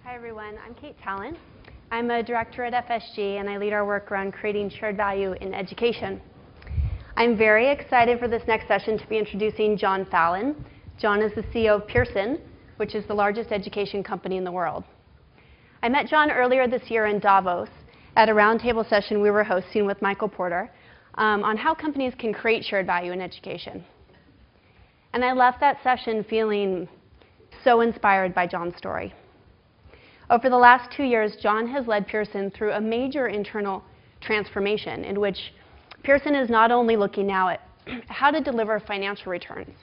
Hi everyone, I'm Kate Talent. I'm a director at FSG and I lead our work around creating shared value in education. I'm very excited for this next session to be introducing John Fallon. John is the CEO of Pearson, which is the largest education company in the world. I met John earlier this year in Davos at a roundtable session we were hosting with Michael Porter on how companies can create shared value in education. And I left that session feeling so inspired by John's story. Over the last 2 years, John has led Pearson through a major internal transformation in which Pearson is not only looking now at how to deliver financial returns,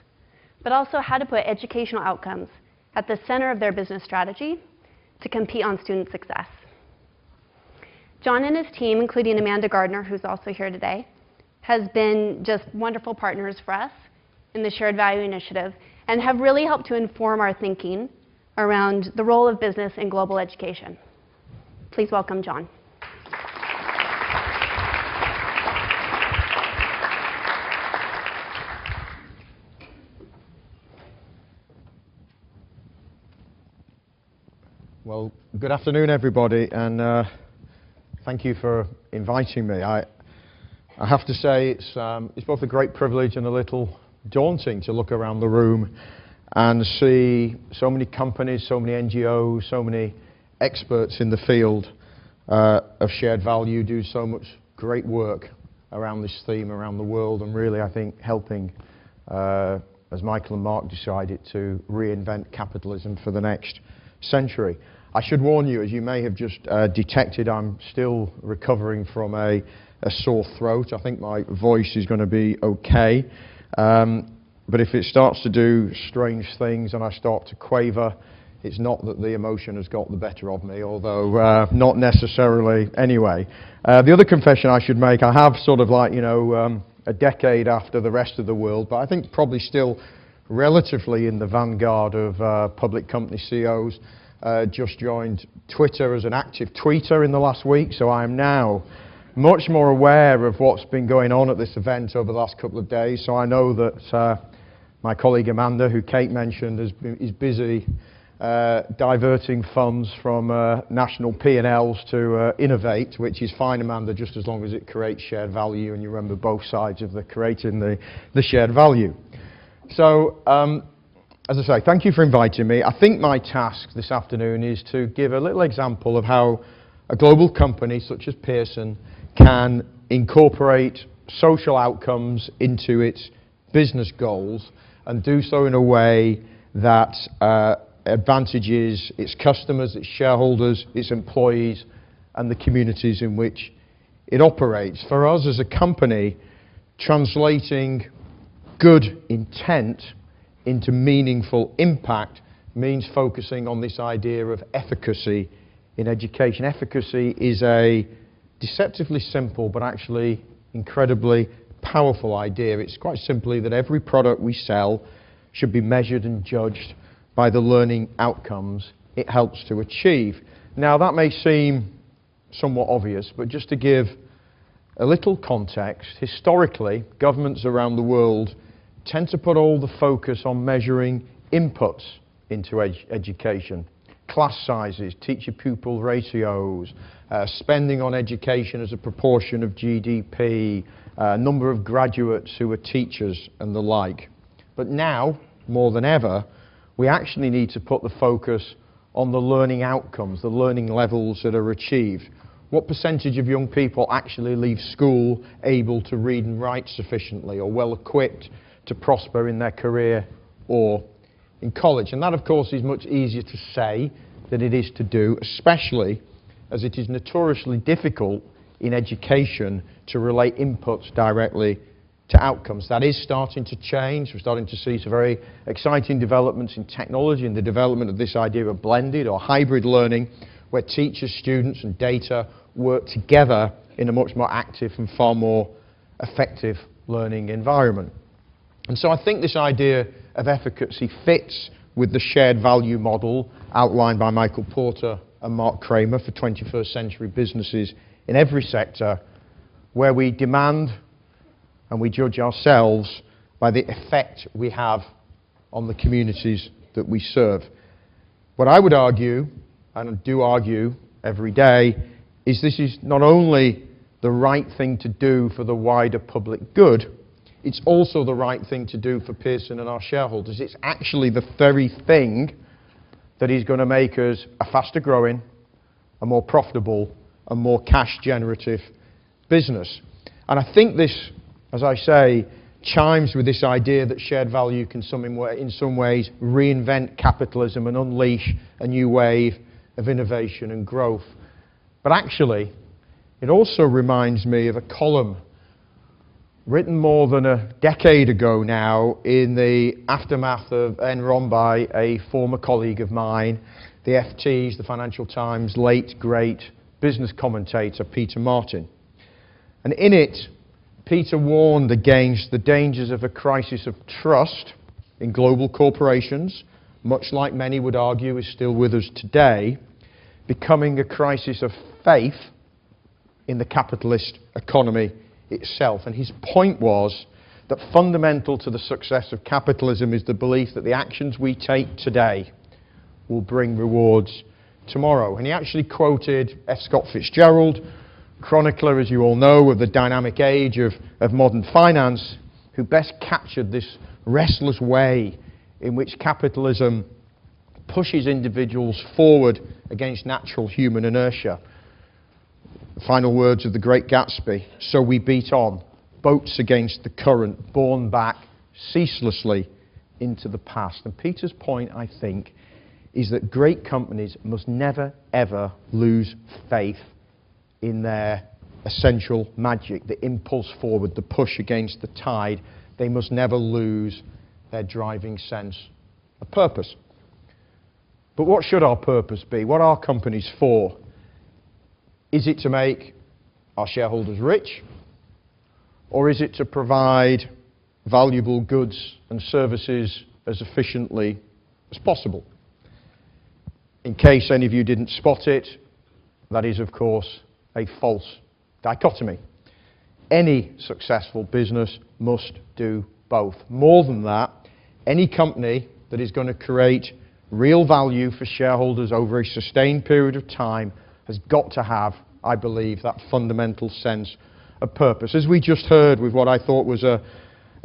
but also how to put educational outcomes at the center of their business strategy to compete on student success. John and his team, including Amanda Gardner, who's also here today, has been just wonderful partners for us in the Shared Value Initiative and have really helped to inform our thinking around the role of business in global education. Please welcome John. Well, good afternoon, everybody, and thank you for inviting me. I have to say it's both a great privilege and a little daunting to look around the room and see so many companies, so many NGOs, so many experts in the field of shared value do so much great work around this theme around the world, and really, I think, helping, as Michael and Mark decided, to reinvent capitalism for the next century. I should warn you, as you may have just detected, I'm still recovering from a sore throat. I think my voice is going to be okay. But if it starts to do strange things and I start to quaver, it's not that the emotion has got the better of me, although not necessarily anyway. The other confession I should make, I have sort of like, a decade after the rest of the world, but I think probably still relatively in the vanguard of public company CEOs. Just joined Twitter as an active tweeter in the last week, so I am now much more aware of what's been going on at this event over the last couple of days. So I know that my colleague Amanda, who Kate mentioned, is busy diverting funds from national P&Ls to innovate, which is fine, Amanda, just as long as it creates shared value and you remember both sides of creating the shared value. So, as I say, thank you for inviting me. I think my task this afternoon is to give a little example of how a global company such as Pearson can incorporate social outcomes into its business goals and do so in a way that advantages its customers, its shareholders, its employees, and the communities in which it operates. For us as a company, translating good intent into meaningful impact means focusing on this idea of efficacy in education. Efficacy is a deceptively simple but actually incredibly powerful idea. It's quite simply that every product we sell should be measured and judged by the learning outcomes it helps to achieve. Now, that may seem somewhat obvious, but just to give a little context, historically, governments around the world tend to put all the focus on measuring inputs into education. Class sizes, teacher-pupil ratios, spending on education as a proportion of GDP, number of graduates who are teachers and the like. But now, more than ever, we actually need to put the focus on the learning outcomes, the learning levels that are achieved. What percentage of young people actually leave school able to read and write sufficiently or well equipped to prosper in their career or in college? And that, of course, is much easier to say than it is to do, especially as it is notoriously difficult in education to relate inputs directly to outcomes. That is starting to change. We're starting to see some very exciting developments in technology and the development of this idea of blended or hybrid learning, where teachers, students, and data work together in a much more active and far more effective learning environment. And so I think this idea of efficacy fits with the shared value model outlined by Michael Porter and Mark Kramer for 21st century businesses in every sector, where we demand and we judge ourselves by the effect we have on the communities that we serve. What I would argue, and I do argue every day, is this is not only the right thing to do for the wider public good, it's also the right thing to do for Pearson and our shareholders. It's actually the very thing that is going to make us a faster growing, a more profitable, and more cash generative business. And I think this, as I say, chimes with this idea that shared value can in some ways reinvent capitalism and unleash a new wave of innovation and growth. But actually, it also reminds me of a column written more than a decade ago now in the aftermath of Enron by a former colleague of mine, the FT's, the Financial Times, late great business commentator Peter Martin. And in it, Peter warned against the dangers of a crisis of trust in global corporations, much like many would argue is still with us today, becoming a crisis of faith in the capitalist economy itself. And his point was that fundamental to the success of capitalism is the belief that the actions we take today will bring rewards tomorrow. And he actually quoted F. Scott Fitzgerald, chronicler, as you all know, of the dynamic age of modern finance, who best captured this restless way in which capitalism pushes individuals forward against natural human inertia. The final words of the Great Gatsby: "So we beat on, boats against the current, borne back ceaselessly into the past." And Peter's point, I think, is that great companies must never, ever lose faith in their essential magic, the impulse forward, the push against the tide. They must never lose their driving sense of purpose. But what should our purpose be? What are companies for? Is it to make our shareholders rich? Or is it to provide valuable goods and services as efficiently as possible? In case any of you didn't spot it, that is, of course, a false dichotomy. Any successful business must do both. More than that, any company that is going to create real value for shareholders over a sustained period of time has got to have, I believe, that fundamental sense of purpose. As we just heard with what I thought was a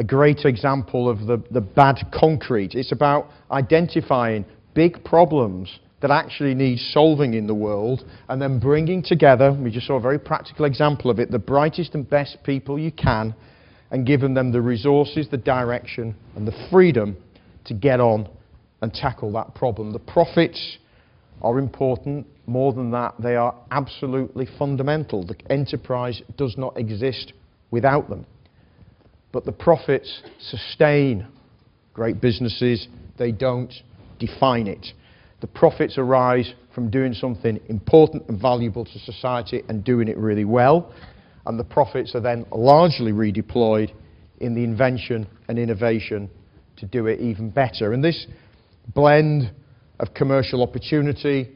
great example of the bad concrete, it's about identifying big problems that actually need solving in the world and then bringing together, we just saw a very practical example of it, the brightest and best people you can and giving them the resources, the direction and the freedom to get on and tackle that problem. The profits are important. More than that, they are absolutely fundamental. The enterprise does not exist without them. But the profits sustain great businesses. They don't define it. The profits arise from doing something important and valuable to society and doing it really well. And the profits are then largely redeployed in the invention and innovation to do it even better. And this blend of commercial opportunity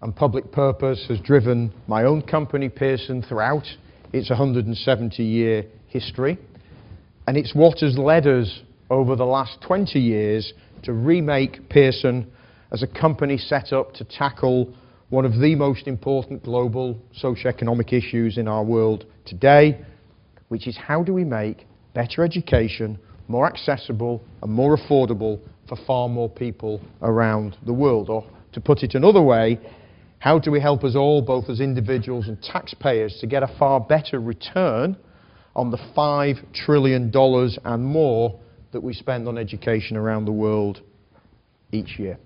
and public purpose has driven my own company, Pearson, throughout its 170-year history. And it's what has led us over the last 20 years to remake Pearson as a company set up to tackle one of the most important global socioeconomic issues in our world today, which is how do we make better education more accessible and more affordable for far more people around the world? Or to put it another way, how do we help us all, both as individuals and taxpayers, to get a far better return on the $5 trillion and more that we spend on education around the world each year?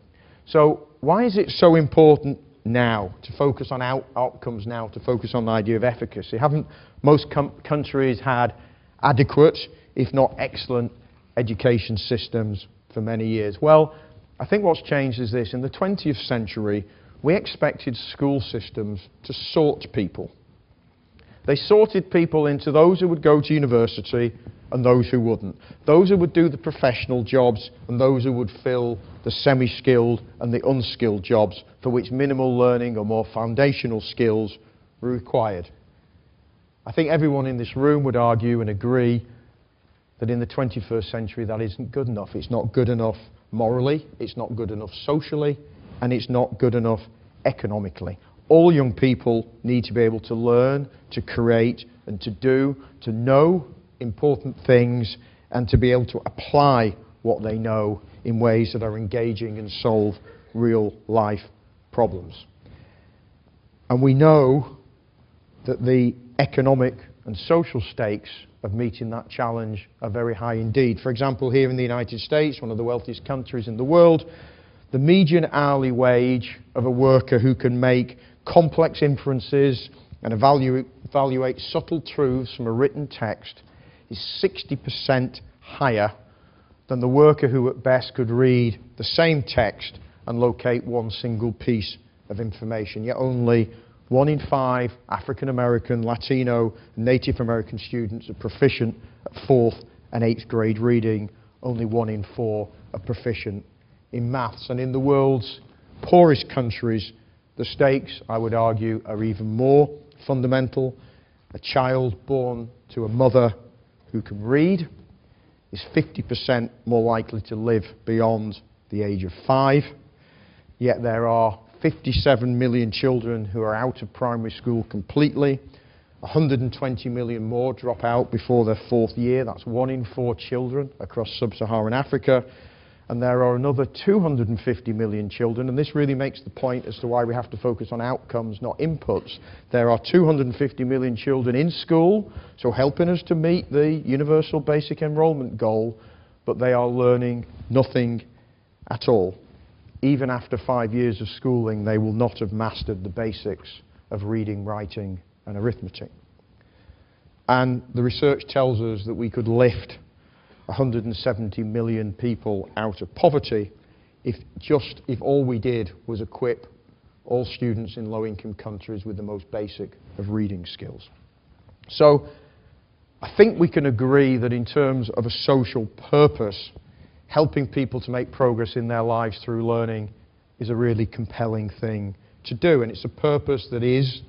So why is it so important now to focus on outcomes now, to focus on the idea of efficacy? Haven't most countries had adequate, if not excellent, education systems for many years? Well, I think what's changed is this. In the 20th century, we expected school systems to sort people. They sorted people into those who would go to university and those who wouldn't. Those who would do the professional jobs and those who would fill the semi-skilled and the unskilled jobs for which minimal learning or more foundational skills were required. I think everyone in this room would argue and agree that in the 21st century that isn't good enough. It's not good enough morally, it's not good enough socially, and it's not good enough economically. All young people need to be able to learn, to create, and to do, to know important things, and to be able to apply what they know in ways that are engaging and solve real life problems. And we know that the economic and social stakes of meeting that challenge are very high indeed. For example, here in the United States, one of the wealthiest countries in the world, the median hourly wage of a worker who can make complex inferences and evaluate subtle truths from a written text is 60% higher than the worker who at best could read the same text and locate one single piece of information. Yet only 1 in 5 African American, Latino, and Native American students are proficient at 4th and 8th grade reading. Only 1 in 4 are proficient in maths. And in the world's poorest countries, the stakes, I would argue, are even more fundamental. A child born to a mother who can read is 50% more likely to live beyond the age of 5. Yet there are 57 million children who are out of primary school completely. 120 million more drop out before their 4th year. That's 1 in 4 children across sub-Saharan Africa. And there are another 250 million children, and this really makes the point as to why we have to focus on outcomes, not inputs. There are 250 million children in school, so helping us to meet the universal basic enrollment goal, but they are learning nothing at all. Even after 5 years of schooling, they will not have mastered the basics of reading, writing, and arithmetic. And the research tells us that we could lift 170 million people out of poverty if all we did was equip all students in low-income countries with the most basic of reading skills. So I think we can agree that in terms of a social purpose, helping people to make progress in their lives through learning is a really compelling thing to do. And it's a purpose that is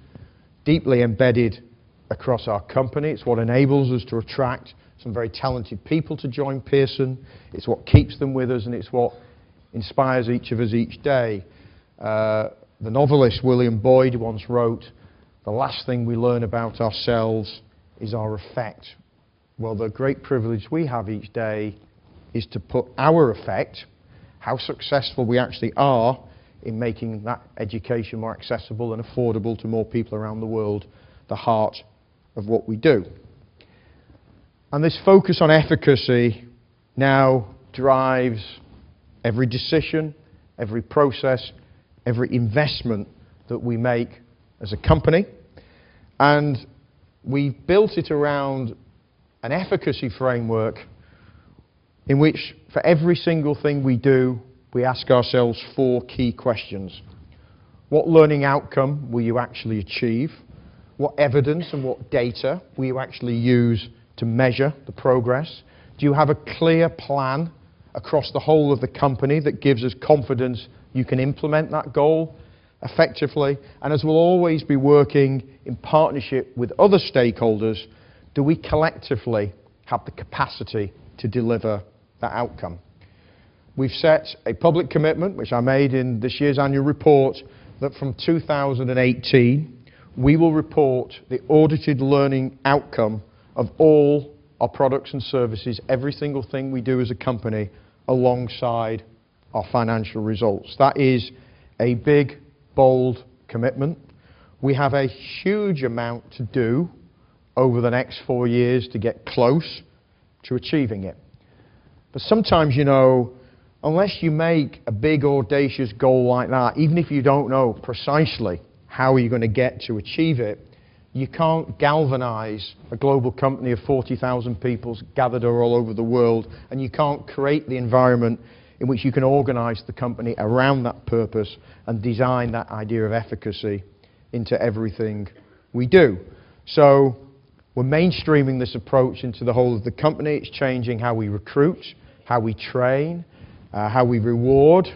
deeply embedded across our company. It's what enables us to attract some very talented people to join Pearson. It's what keeps them with us, and it's what inspires each of us each day. The novelist William Boyd once wrote, "The last thing we learn about ourselves is our effect." Well, the great privilege we have each day is to put our effect, how successful we actually are in making that education more accessible and affordable to more people around the world, the heart of what we do. And this focus on efficacy now drives every decision, every process, every investment that we make as a company. And we built it around an efficacy framework in which for every single thing we do, we ask ourselves 4 key questions. What learning outcome will you actually achieve? What evidence and what data will you actually use to measure the progress? Do you have a clear plan across the whole of the company that gives us confidence you can implement that goal effectively? And as we'll always be working in partnership with other stakeholders, do we collectively have the capacity to deliver that outcome? We've set a public commitment, which I made in this year's annual report, that from 2018 we will report the audited learning outcome of all our products and services, every single thing we do as a company, alongside our financial results. That is a big, bold commitment. We have a huge amount to do over the next 4 years to get close to achieving it. But sometimes, you know, unless you make a big, audacious goal like that, even if you don't know precisely how you're going to get to achieve it, you can't galvanize a global company of 40,000 people gathered all over the world, and you can't create the environment in which you can organize the company around that purpose and design that idea of efficacy into everything we do. So we're mainstreaming this approach into the whole of the company. It's changing how we recruit, how we train, how we reward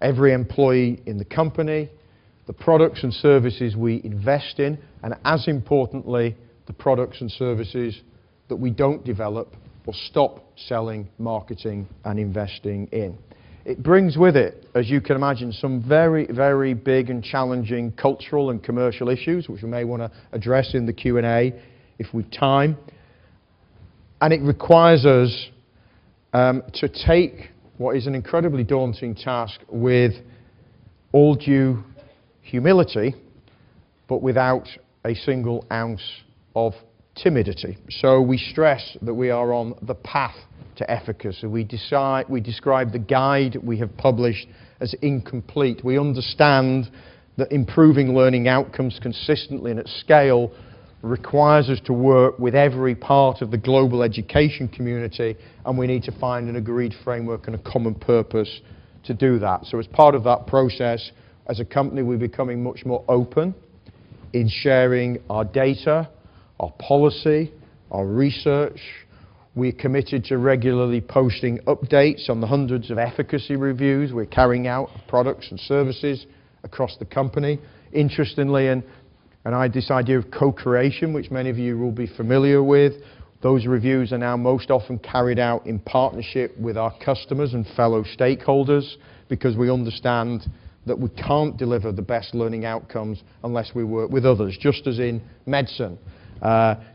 every employee in the company, the products and services we invest in, and as importantly, the products and services that we don't develop or stop selling, marketing, and investing in. it brings with it, as you can imagine, some very, very big and challenging cultural and commercial issues, which we may want to address in the Q&A if we've time. And it requires us to take what is an incredibly daunting task with all due humility, but without a single ounce of timidity. So we stress that we are on the path to efficacy. We describe the guide we have published as incomplete. We understand that improving learning outcomes consistently and at scale requires us to work with every part of the global education community, and we need to find an agreed framework and a common purpose to do that. So as part of that process, as a company, we're becoming much more open in sharing our data, our policy, our research. We're committed to regularly posting updates on the hundreds of efficacy reviews we're carrying out of products and services across the company. Interestingly, and this idea of co-creation, which many of you will be familiar with, those reviews are now most often carried out in partnership with our customers and fellow stakeholders, because we understand that we can't deliver the best learning outcomes unless we work with others. Just as in medicine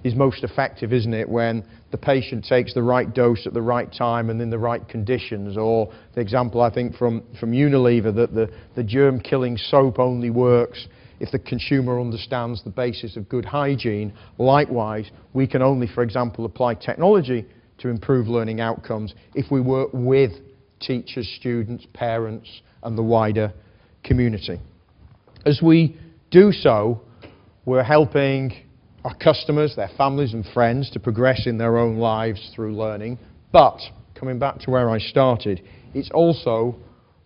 is most effective, isn't it, when the patient takes the right dose at the right time and in the right conditions. Or the example, I think, from Unilever, that the germ-killing soap only works if the consumer understands the basis of good hygiene. Likewise, we can only, for example, apply technology to improve learning outcomes if we work with teachers, students, parents, and the wider community. As we do so, we're helping our customers, their families and friends to progress in their own lives through learning. But, coming back to where I started, it's also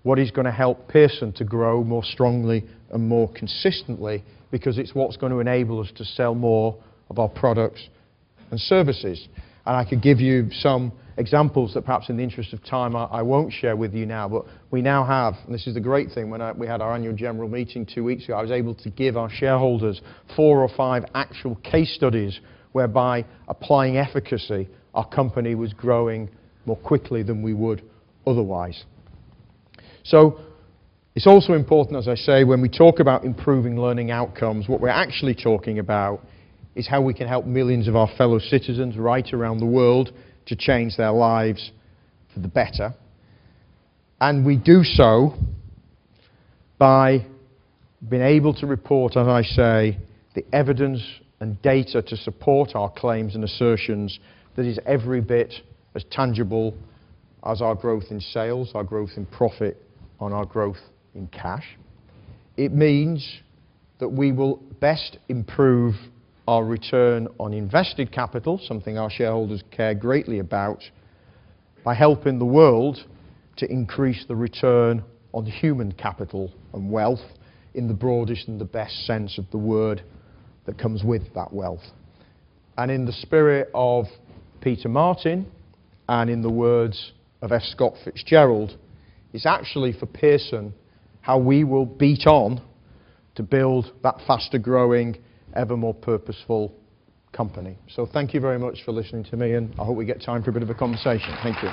what is going to help Pearson to grow more strongly and more consistently, because it's what's going to enable us to sell more of our products and services. And I could give you some examples that perhaps in the interest of time I won't share with you now, but we now have, and this is the great thing, when we had our annual general meeting 2 weeks ago, I was able to give our shareholders 4 or 5 actual case studies whereby applying efficacy, our company was growing more quickly than we would otherwise. So it's also important, as I say, when we talk about improving learning outcomes, what we're actually talking about is how we can help millions of our fellow citizens right around the world to change their lives for the better. And we do so by being able to report, as I say, the evidence and data to support our claims and assertions that is every bit as tangible as our growth in sales, our growth in profit, and our growth in cash. It means that we will best improve our return on invested capital, something our shareholders care greatly about, by helping the world to increase the return on human capital and wealth in the broadest and the best sense of the word that comes with that wealth. And in the spirit of Peter Martin and in the words of F. Scott Fitzgerald, it's actually for Pearson how we will beat on to build that faster growing, ever more purposeful company. So thank you very much for listening to me, and I hope we get time for a bit of a conversation. Thank you.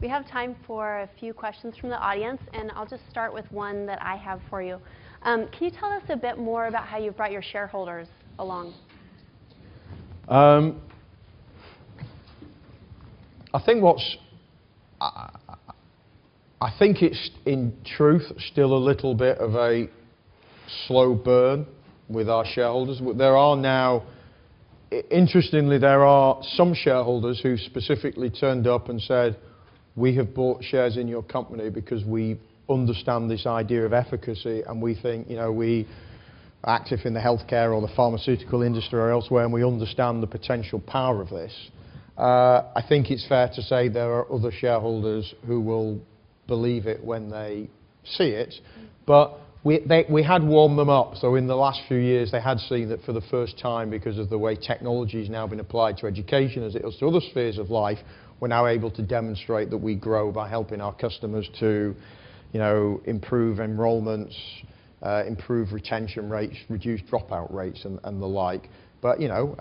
We have time for a few questions from the audience, and I'll just start with one that I have for you. Can you tell us a bit more about how you've brought your shareholders along? I think it's in truth still a little bit of a slow burn with our shareholders. There are now, interestingly, there are some shareholders who specifically turned up and said, we have bought shares in your company because we understand this idea of efficacy, and we think, we are active in the healthcare or the pharmaceutical industry or elsewhere, and we understand the potential power of this. I think it's fair to say there are other shareholders who will believe it when they see it, but we had warmed them up. So in the last few years, they had seen that for the first time, because of the way technology has now been applied to education as it is to other spheres of life, we're now able to demonstrate that we grow by helping our customers to, improve enrollments, improve retention rates, reduce dropout rates and the like. But, you know,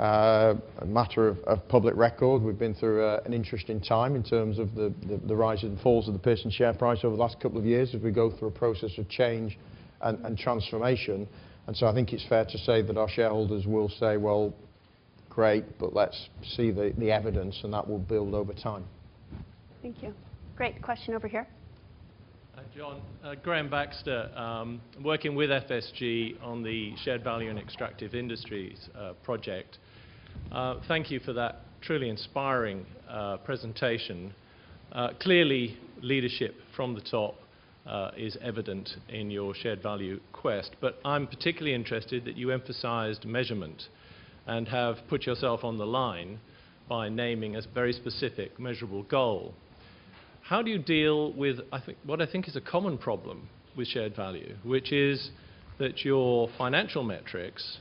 a matter of public record, we've been through an interesting time in terms of the rises and falls of the Pearson share price over the last couple of years as we go through a process of change and transformation. And so I think it's fair to say that our shareholders will say, well, great, but let's see the evidence, and that will build over time. Thank you. Great. Question over here. John, Graham Baxter, working with FSG on the Shared Value and Extractive Industries project. Thank you for that truly inspiring presentation. Clearly, leadership from the top is evident in your shared value quest, but I'm particularly interested that you emphasized measurement and have put yourself on the line by naming a very specific measurable goal. How do you deal with what I think is a common problem with shared value, which is that your financial metrics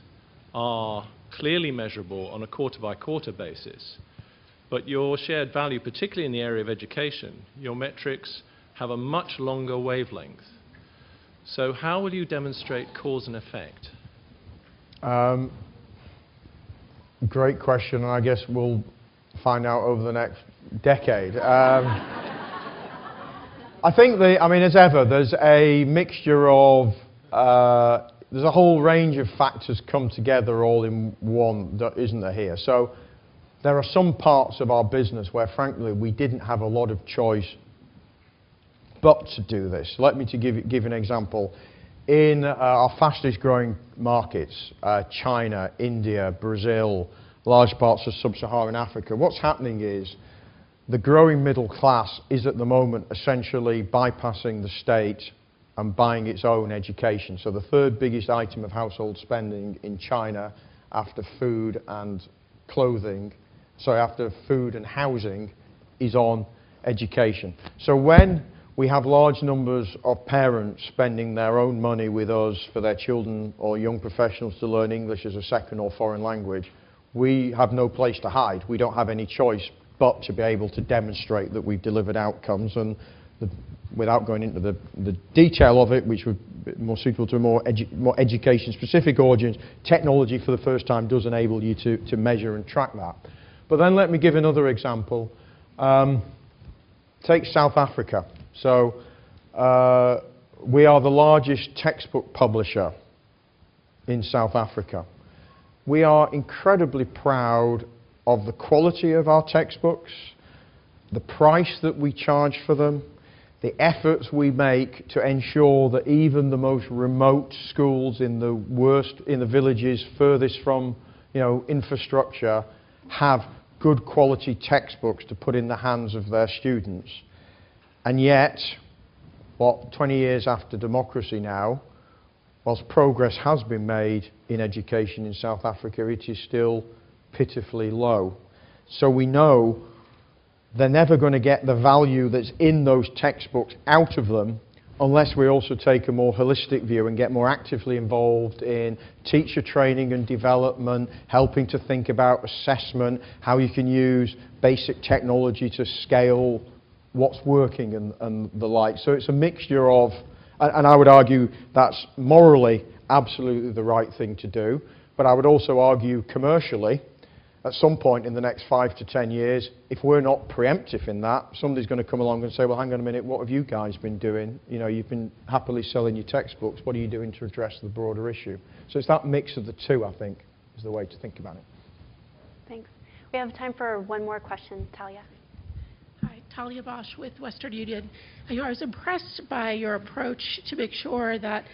are clearly measurable on a quarter-by-quarter basis, but your shared value, particularly in the area of education, your metrics have a much longer wavelength. So how will you demonstrate cause and effect? Great question, and I guess we'll find out over the next decade. I think as ever, there's a mixture of, there's a whole range of factors come together all in one, that isn't there here. So there are some parts of our business where, frankly, we didn't have a lot of choice but to do this. Let me give an example. In our fastest growing markets, China, India, Brazil, large parts of sub-Saharan Africa, what's happening is the growing middle class is at the moment essentially bypassing the state and buying its own education. So the third biggest item of household spending in China after food and housing is on education. So when we have large numbers of parents spending their own money with us for their children or young professionals to learn English as a second or foreign language, we have no place to hide. We don't have any choice but to be able to demonstrate that we've delivered outcomes. And without going into the detail of it, which would be more suitable to a more education-specific audience, technology for the first time does enable you to measure and track that. But then let me give another example. Take South Africa. So we are the largest textbook publisher in South Africa. We are incredibly proud of the quality of our textbooks, the price that we charge for them, the efforts we make to ensure that even the most remote schools in the villages furthest from, infrastructure have good quality textbooks to put in the hands of their students. And yet, 20 years after democracy now, whilst progress has been made in education in South Africa, it is still pitifully low. So we know they're never going to get the value that's in those textbooks out of them unless we also take a more holistic view and get more actively involved in teacher training and development, helping to think about assessment, how you can use basic technology to scale what's working and the like. So it's a mixture of, and I would argue that's morally absolutely the right thing to do, but I would also argue commercially, at some point in the next 5 to 10 years, if we're not preemptive in that, somebody's going to come along and say, well, hang on a minute, what have you guys been doing? You've been happily selling your textbooks. What are you doing to address the broader issue? So it's that mix of the two, I think, is the way to think about it. Thanks. We have time for one more question. Talia. Hi, Talia Bosch with Western Union. I was impressed by your approach to make sure that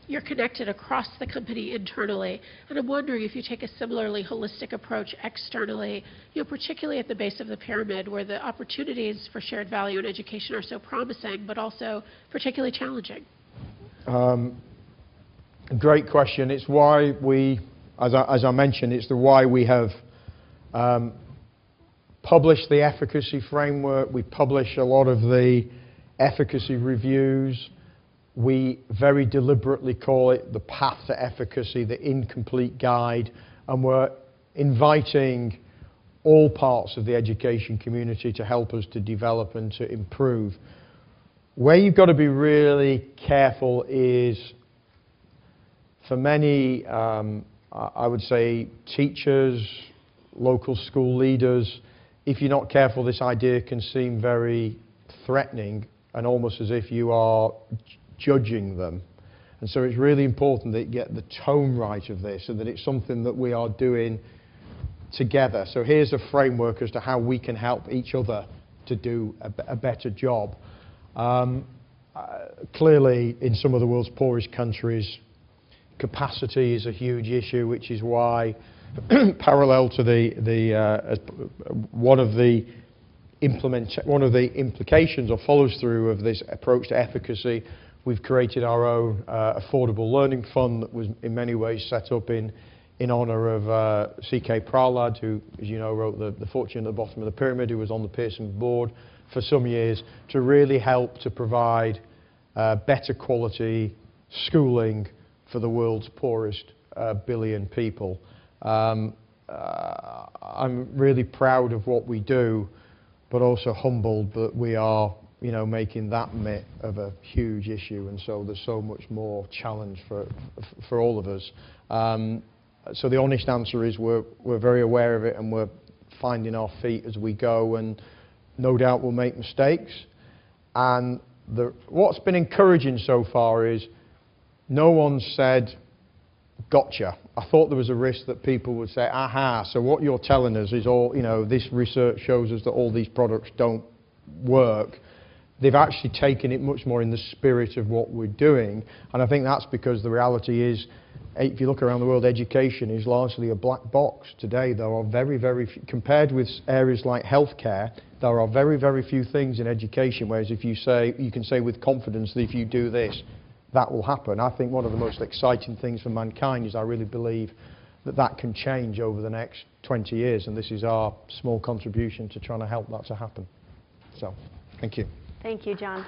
you're connected across the company internally, and I'm wondering if you take a similarly holistic approach externally, particularly at the base of the pyramid where the opportunities for shared value and education are so promising, but also particularly challenging. Great question. It's why we, as I mentioned, it's why we have published the efficacy framework. We publish a lot of the efficacy reviews. We very deliberately call it the path to efficacy, the incomplete guide, and we're inviting all parts of the education community to help us to develop and to improve. Where you've got to be really careful is for many, I would say teachers, local school leaders, if you're not careful, this idea can seem very threatening and almost as if you are judging them. And so it's really important that you get the tone right of this and that it's something that we are doing together. So here's a framework as to how we can help each other to do a better job. Clearly, in some of the world's poorest countries, capacity is a huge issue, which is why, parallel to one of the implications or follows through of this approach to efficacy, we've created our own affordable learning fund that was in many ways set up in honour of C.K. Prahlad, who, as you know, wrote the Fortune at the Bottom of the Pyramid, who was on the Pearson board for some years, to really help to provide better quality schooling for the world's poorest billion people. I'm really proud of what we do, but also humbled that we are, you know, making that bit of a huge issue, and so there's so much more challenge for all of us. So the honest answer is we're very aware of it, and we're finding our feet as we go, and no doubt we'll make mistakes. And what's been encouraging so far is no one said, gotcha. I thought there was a risk that people would say, aha, so what you're telling us is all, you know, this research shows us that all these products don't work. They've actually taken it much more in the spirit of what we're doing, and I think that's because the reality is, if you look around the world, education is largely a black box today. There are very, very few, compared with areas like healthcare, there are very, very few things in education, whereas if you can say with confidence that if you do this, that will happen. I think one of the most exciting things for mankind is I really believe that that can change over the next 20 years, and this is our small contribution to trying to help that to happen. So, thank you. Thank you, John.